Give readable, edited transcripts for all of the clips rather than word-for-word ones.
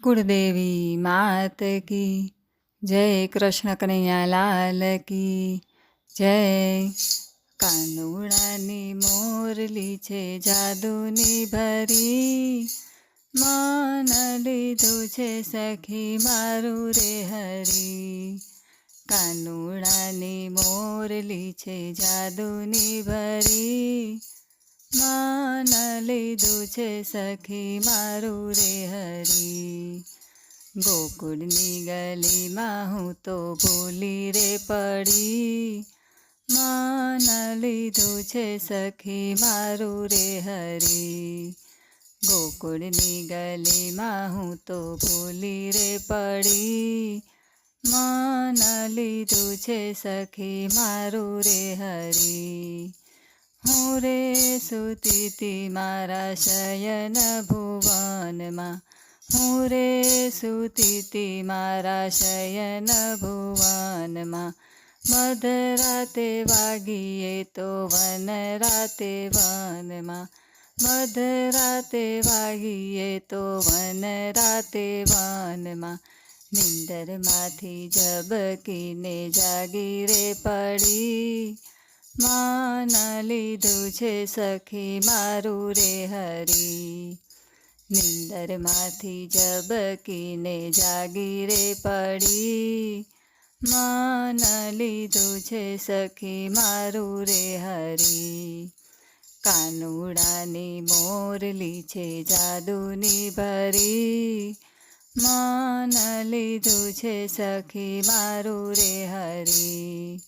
कुलदेवी मात की जय, कृष्ण कन्हैया लाल की जय। કાનુડાની મોરલી છે જાદુની ભરી, મન લીધું છે સખી મારું રે હરી. કાનુડાની મોરલી છે જાદુની ભરી, મન લીધું છે સખી મારું રે હરી. ગોકુળની ગલીમાં હું તો ભૂલી રે પડી, મન લીધું છે સખી મારું રે હરી. ગોકુળની ગલીમાં હું તો ભૂલી રે પડી, મન લીધું છે સખી મારું રે હરી. હું રે સૂતી તી મારા શયન ભુવનમાં, હું રે સૂતી તી મારા શયન ભુવનમાં. મધરાતે વાગીએ તો વન રાતે વનમાં, મધરાતે વાગીએ તો વન રાતે વનમાં. નિંદરમાંથી ઝબકીને જાગી રે પડી, મન લીધું છે સખી મારું રે હરી. નિંદરમાંથી ઝબકીને જાગી રે પડી, મન લીધું છે સખી મારું રે હરી. કાનુડાની મોરલી છે જાદુની ભરી, મન લીધું છે સખી મારું રે હરી.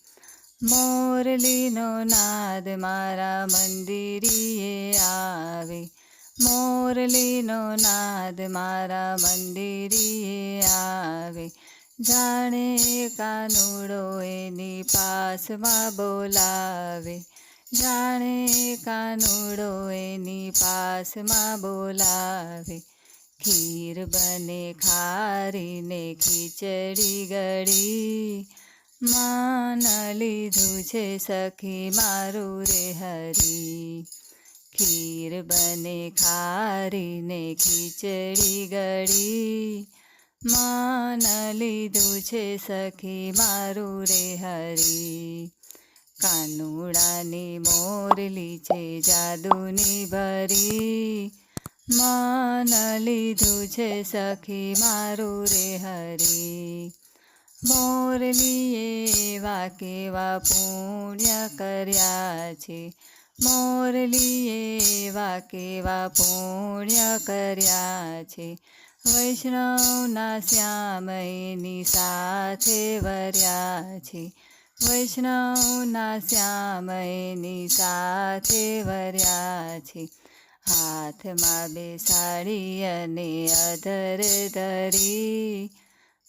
મોરલીનો નાદ મારા મંદિરીએ આવે, મોરલીનો નાદ મારા મંદિરીએ આવે. જાણે કાનુડો એની પાસમાં બોલાવે, જાણે કાનુડો એની પાસમાં બોલાવે. ખીર બને ખારીને ખીચડી ગળી, મન લીધું છે સખી મારું રે હરી. ખીર બને ખારીને ખીચડી ગળી, મન લીધું છે સખી મારું રે હરી. કાનુડાની મોરલી છે જાદુની ભરી, મન લીધું છે સખી મારું રે હરી. મોરલીએ એવા કેવા પુણ્ય કર્યા છે, મોરલીએ એવા કેવા પુણ્ય કર્યા છે. વૈષ્ણવના શ્યામ એની સાથે વર્યા છે, વૈષ્ણવના શ્યામ એની સાથે વર્યા છે. હાથમાં બેસાડી અને અધર ધરી,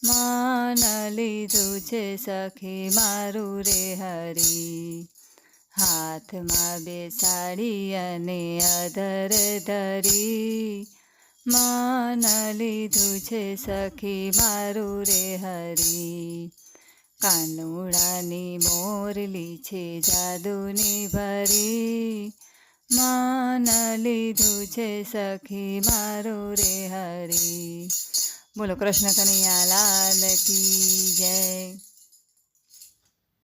મન લીધું છે સખી મારું રે હરી. હાથમાં બેસાડી અને અધર ધરી, મન લીધું છે સખી મારું રે હરી. કાનુડાની મોરલી છે જાદુની ભરી, મન લીધું છે સખી મારું રે હરી. બોલો કૃષ્ણ કનૈયા લાલ કી જય.